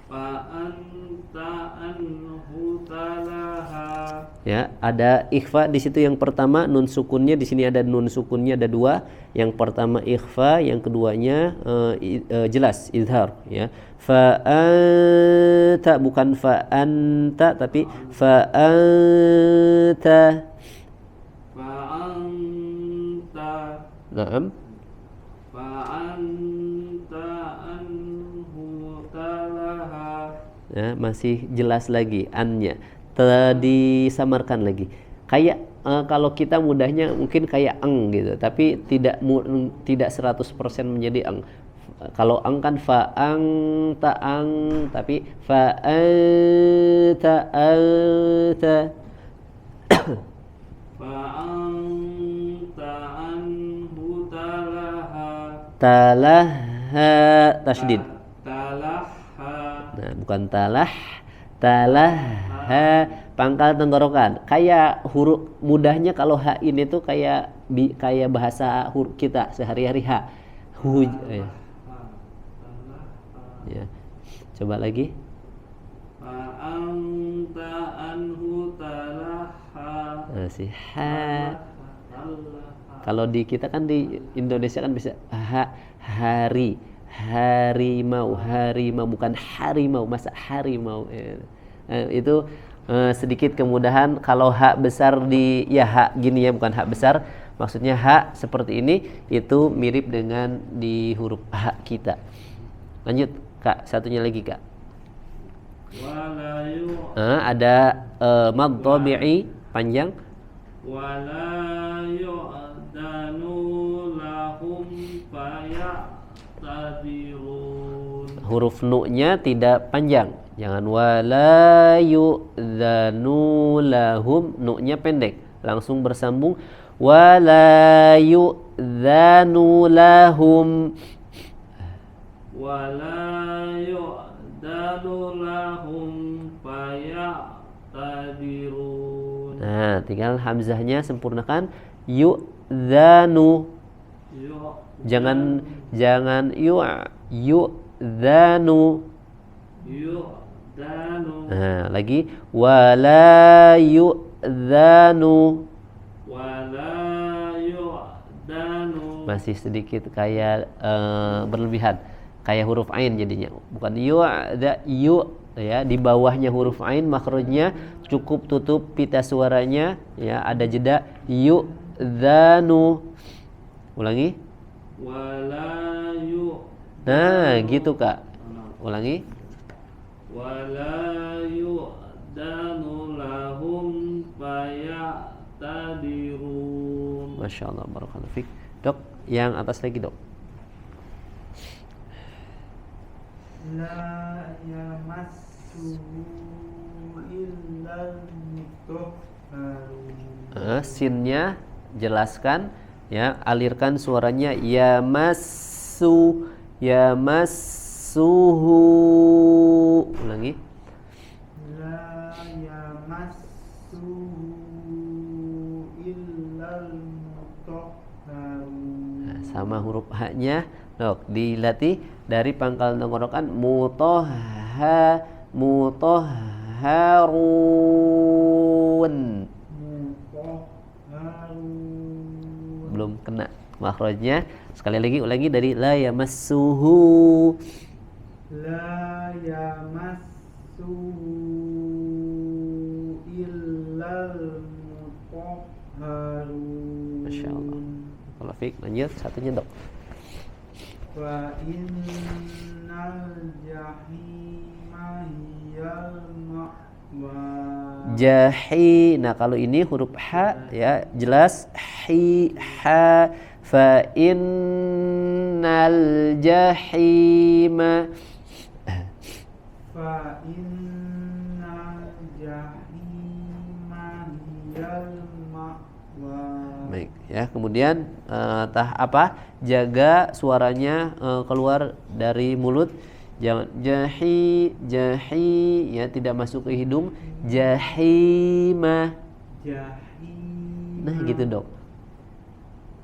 Fa'anta anhu talaha. Ya, ada ikhfa di situ yang pertama, nun sukunnya di sini ada nun sukunnya ada dua. Yang pertama ikhfa, yang keduanya jelas izhar ya. Fa'anta bukan fa'anta tapi fa'anta. Fa'anta. Naam. Fa'anta anhu talaha. Ya, masih jelas lagi annya. Tadi samarkan lagi. Kayak kalau kita mudahnya mungkin kayak eng gitu, tapi tidak 100% menjadi eng. Kalau eng kan fa'ang ta'ang, tapi fa'anta fa'alta. fa'anta anhu talaha tasydid. talaha Nah, bukan talaha, pangkal tenggorokan. Kayak huruf mudahnya kalau ha ini tuh kayak bahasa huruf kita sehari-hari ha. Ya. Coba lagi. fa'anta anhu talaha Nah, si ha. talaha Kalau di kita kan di Indonesia kan bisa harimau bukan harimau, masa harimau. Itu sedikit kemudahan kalau hak besar hak gini ya, bukan hak besar, maksudnya hak seperti ini itu mirip dengan di huruf hak kita. Lanjut Kak, satunya lagi Kak. Ada mad tabi'i panjang. wala yu'danu lahum faya'tadirun. Huruf nu-nya tidak panjang. Jangan wala yu'dhanu lahum, nu-nya pendek, langsung bersambung wala yu'dhanu lahum. wala yu'danu lahum faya'tadirun. Nah, tinggal hamzahnya sempurnakan yu'dhanu. Jangan yu'dhanu. yu'danu Nah, lagi wala yu'dhanu. wala yu'danu Masih sedikit kayak berlebihan, kayak huruf ain jadinya, bukan ya, di bawahnya huruf ain makhrajnya cukup tutup pita suaranya ya, ada jeda yu'dhanu. Ulangi. wala yu Nah, gitu Kak. Ulangi. wala yu'danu lahum faya'tadirun. Masya Allah, barakallahu fik. Dok, yang atas lagi Dok. La yamassuhu illal mutahharun. Sinnya jelaskan ya, alirkan suaranya yamassuhu. Ulangi. La yamassuhu illal mutahharun. Nah, sama huruf haknya Dok, dilatih dari pangkal tenggorokan mutahharun. Belum kena makhrajnya. Sekali lagi ulangi dari la yamassuhu. La yamassuhu illal mutahharun. Masya Allah. Kalau fik, lanjut satunya Dok. Wa innal jahima hiyal ma'wa. Nah kalau ini huruf ha ya jelas ha, fa innal jahima. Fa innal jahima hiyal ma'wa. Baik ya, kemudian jaga suaranya keluar dari mulut, jangan jahi ya, tidak masuk ke hidung, jahima. Nah gitu Dok.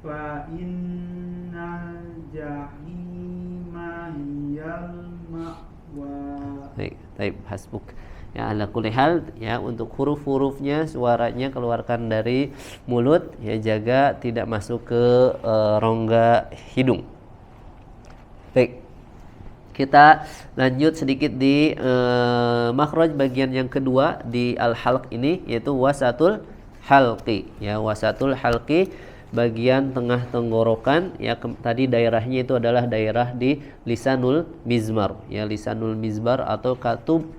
Fa innal jahima hiyal ma'wa. Baik, hasbuk. Ya, ala kulli hal ya, untuk huruf-hurufnya suaranya keluarkan dari mulut ya, jaga tidak masuk ke rongga hidung. Baik. Kita lanjut sedikit di makhraj bagian yang kedua di al-halq ini, yaitu wasatul halqi ya, wasatul halqi bagian tengah tenggorokan ya. Tadi daerahnya itu adalah daerah di lisanul mizmar ya, lisanul mizmar atau katup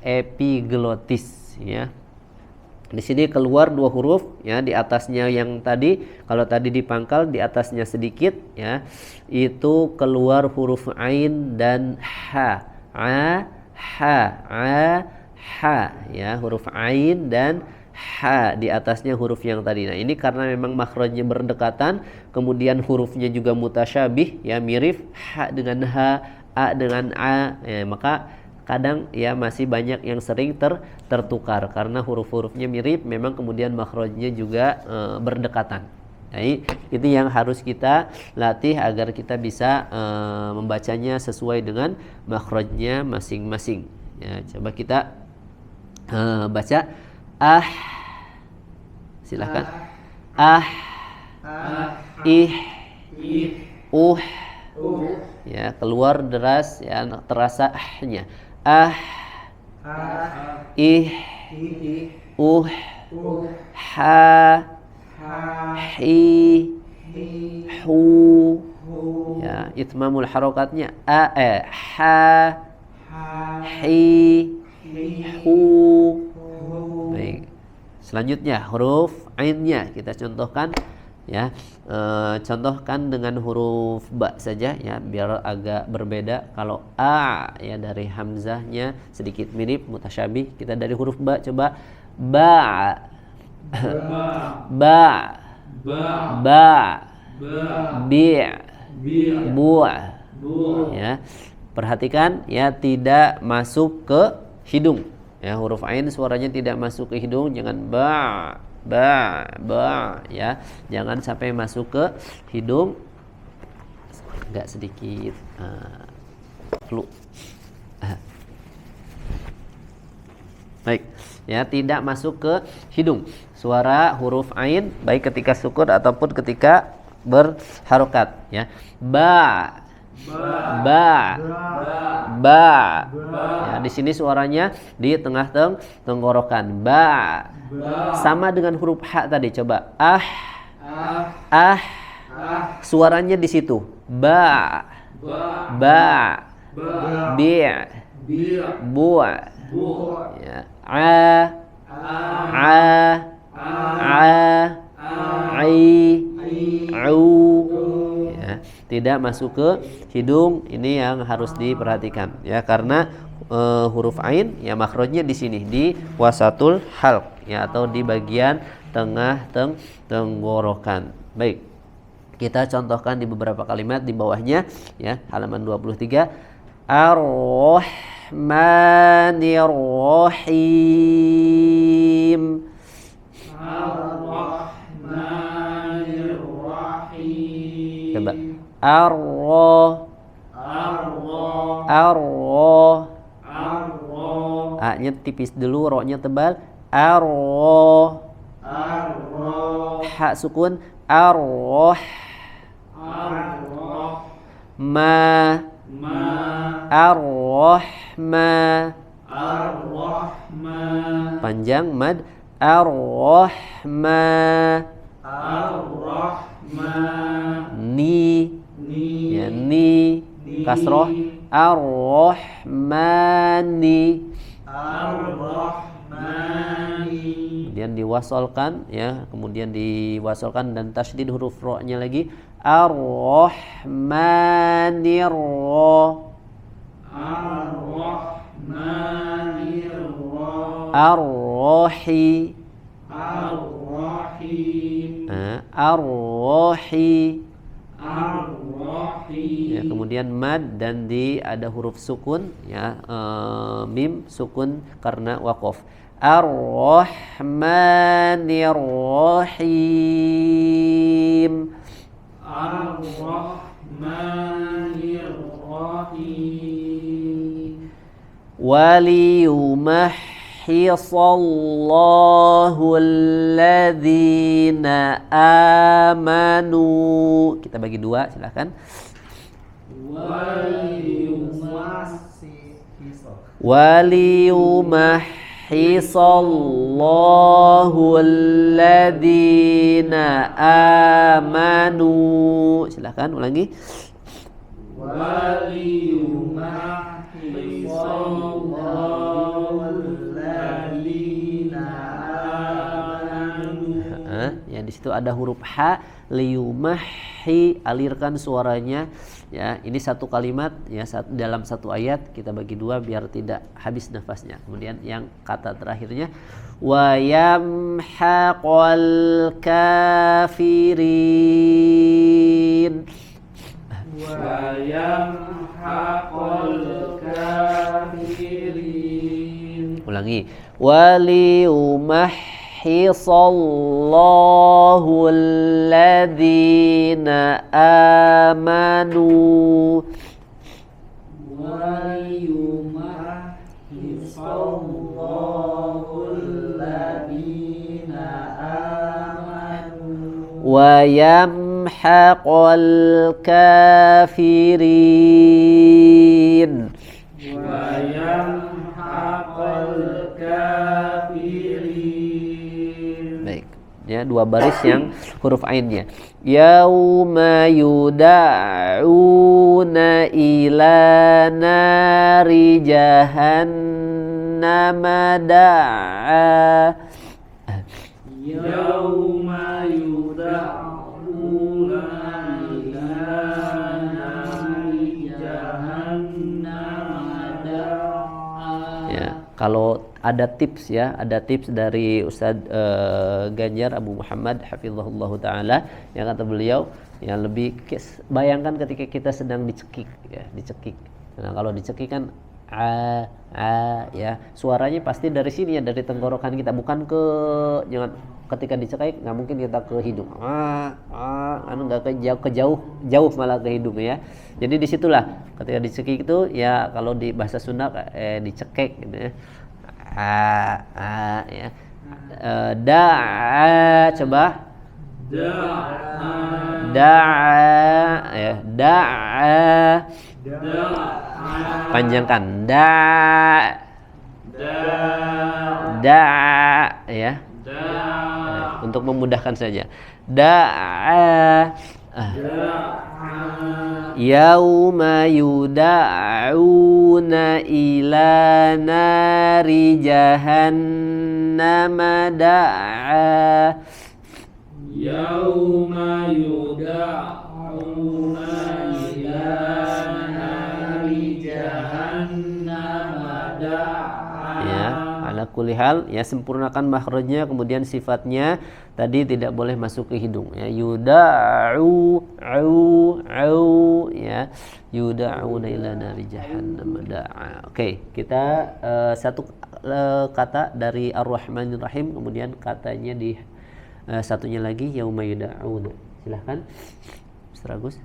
epiglotis ya. Di sini keluar dua huruf ya, di atasnya yang tadi, kalau tadi dipangkal di atasnya sedikit ya, itu keluar huruf ain dan ha. ha, ya, huruf ain dan ha di atasnya huruf yang tadi. Nah, ini karena memang makhrajnya berdekatan, kemudian hurufnya juga mutasyabih, ya, mirip, ha dengan ha, a dengan a, ya, maka kadang ya masih banyak yang sering tertukar karena huruf-hurufnya mirip, memang kemudian makhrajnya juga berdekatan. Jadi itu yang harus kita latih agar kita bisa membacanya sesuai dengan makhrajnya masing-masing. Ya, coba kita baca silahkan. Ih, ya, keluar deras, ya, terasa ahnya. Ih, ha, hi, hu, ya, itmamul harokatnya ha, hi, hu. Baik, selanjutnya huruf ainnya kita contohkan, ya, contohkan dengan huruf ba saja, ya, biar agak berbeda. Kalau a, ya, dari hamzahnya sedikit mirip mutasyabih, kita dari huruf ba coba ba, ba, bi, bu, ya, perhatikan, ya, tidak masuk ke hidung, ya, huruf ain suaranya tidak masuk ke hidung, jangan ba, ya, jangan sampai masuk ke hidung, agak sedikit flu. Baik, ya, tidak masuk ke hidung suara huruf ain, baik ketika sukun ataupun ketika berharokat, ya. Ba, ya, di sini suaranya di tengah tenggorokan. Ba, sama dengan huruf ha tadi, coba suaranya di situ. Ba, bi, bu, ya, ai, au, ya, tidak masuk ke hidung. Ini yang harus diperhatikan, ya, karena huruf ain, ya, makhrajnya di sini di wasatul halq, ya, atau di bagian tengah tenggorokan. Baik, kita contohkan di beberapa kalimat di bawahnya, ya, halaman 23. Ar-Rahmanir-Rahim. Coba A-nya tipis dulu, ro-nya tebal. Ha sukun. Ar-Rahma. Panjang mad. Ar-Rahma. Ni, ya, ni kasroh. Ar-Rahmani. Kemudian diwasolkan, ya, kemudian diwasolkan dan tasydid huruf ro-nya lagi. Ar-Rahmanir Ar-Rahi. Ar-Rahi. Ya, kemudian mad dan ada huruf sukun, ya, mim sukun karena waqaf. Ar-Rahmanir Rahim. Waliyumahhisallahu alladhina amanu. Kita bagi dua, silakan. Waliyumahhisallahu alladhina amanu. Silakan ulangi. Ya, di situ ada huruf ha, liyumah, hi, alirkan suaranya ya. Ini satu kalimat ya, dalam satu ayat kita bagi dua biar tidak habis nafasnya. Kemudian yang kata terakhirnya wa yamhaqal kafirin. Wa yamhaqal kafirin. Ulangi. Waliyumahhisallahu alladhina amanu. Wa yamhaqal kafirin. Wa yamhaqal kafirin. Baik, ya dua baris yang huruf ainnya. Yauma yuda'una ila nari jahannama da'a. Yauma yud'una ila nari jahannam da'a. Ya, kalau ada tips ya, ada tips dari Ustadz Ganjar Abu Muhammad hafizahullah taala yang kata beliau yang lebih bayangkan ketika kita sedang dicekik ya, dicekik. Nah, kalau dicekik kan ya, suaranya pasti dari sini ya, dari tenggorokan kita, bukan ke, jangan ketika dicekik nggak mungkin kita ke hidung. Anu nggak ke jauh malah ke hidung ya. Jadi disitulah ketika dicekik itu ya, kalau di bahasa Sunda dicekik gitu ya. Ya. Da'a, coba. Da'a ya, da'a. Panjangkan. Da'a ya. Untuk memudahkan saja. Da'a. Yauma yuda'una ila nari jahannama da'a. Yauma yud'auna ila nari jahannam da'a. Ya, ala kulli hal ya, sempurnakan makhrajnya, kemudian sifatnya tadi tidak boleh masuk ke hidung ya. Yuda'u ya. Yuda'una ila nari jahannam da'a. Oke, kita satu kata dari Ar-Rahmanir Rahim, kemudian katanya di satunya lagi yauma yuda'una. Silahkan Mr. Agus.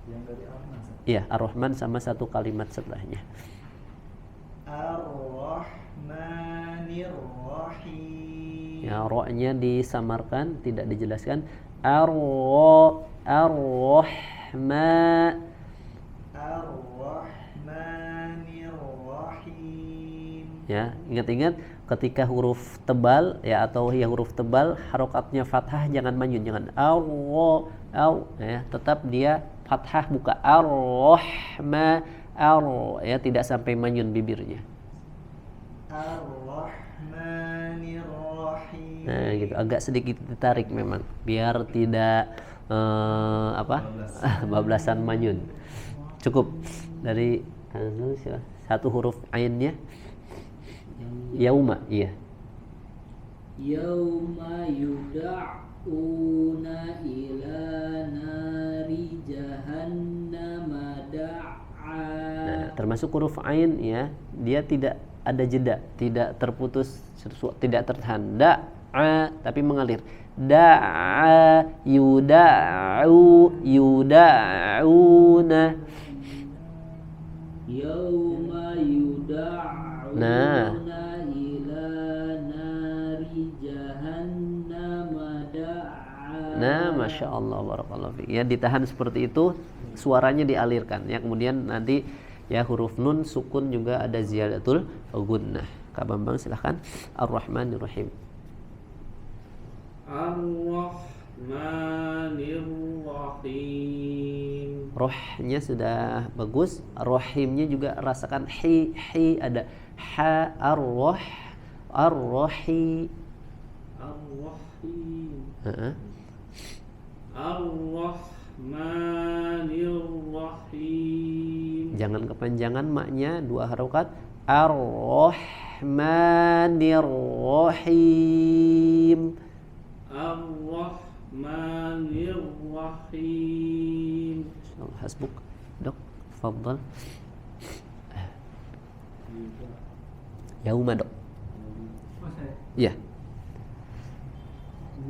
Yang dari Ar-Rahman. Iya, Ar-Rahman sama satu kalimat setelahnya. Ar-Rahmanir Rahim. Ya, ro-nya disamarkan, tidak dijelaskan. Ar-Rahmanir Rahim. Ya, ingat-ingat ketika huruf tebal ya, atau ya huruf tebal harokatnya fathah, jangan manyun, jangan ya, tetap dia fathah buka. Ya, tidak sampai manyun bibirnya. Ar-Rahmanir Rahim. Nah, gitu, agak sedikit ditarik memang biar tidak bablasan manyun. Cukup dari satu huruf ainnya. Yauma, iya. Yauma yud'auna ila nari jahannam da'a. Nah, termasuk huruf ain ya, dia tidak ada jeda, tidak terputus, tidak tertahan. Da'a tapi mengalir. Da'a yuda'una. Yauma yud'auna ila nari jahannam da'a. Nah, masya Allah, barakallahu fiik. Ya, ditahan seperti itu, suaranya dialirkan. Ya, kemudian nanti ya huruf nun sukun juga ada ziyadatul gunnah. Kak Bambang silahkan. Ar-Rahmanir Rahim. Ar-Rahmanir Rahim. Rohnya sudah bagus, rohimnya juga rasakan hi ada ha ar-roh ar-rohi. Ar-Rahim. Ar-Rahmanir-Rahim. Jangan kepanjangan maknya, 2 harokat. Ar-Rahmanir-Rahim. Ar-Rahmanir-Rahim. Hasbuk. Dok, tafadhal. Yauma, Dok. Ya.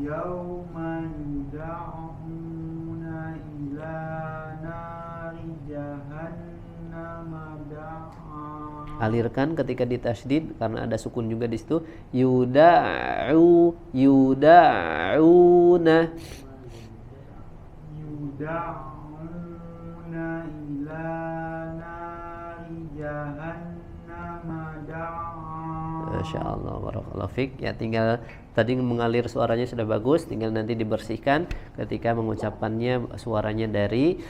Yauma yud'auna ila nari jahannam da'a. Alirkan ketika ditasydid karena ada sukun juga di situ. Yuda'una. Yud'auna ila nari jahannam da'a. Masya Allah, barakallahu fiik. Ya, tinggal tadi mengalir suaranya sudah bagus, tinggal nanti dibersihkan ketika mengucapkannya suaranya dari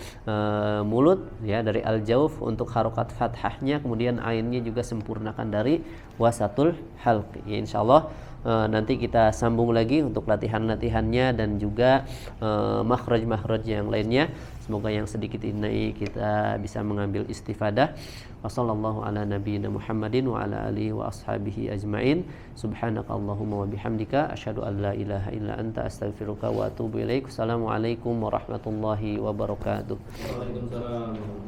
mulut, ya, dari al-jauf untuk harokat fathahnya, kemudian ainnya juga sempurnakan dari wasatul halq. Ya, insyaallah nanti kita sambung lagi untuk latihan-latihannya dan juga makhraj-makhraj yang lainnya. Semoga yang sedikit ini kita bisa mengambil istifadah. Wassallallahu ala nabiyyina Muhammadin wa ala alihi wa ashabihi ajmain. Subhanakallahumma wa bihamdika asyhadu an la ilaha illa anta astaghfiruka wa atubu ilaik. Assalamualaikum warahmatullahi wabarakatuh. Waalaikumsalam.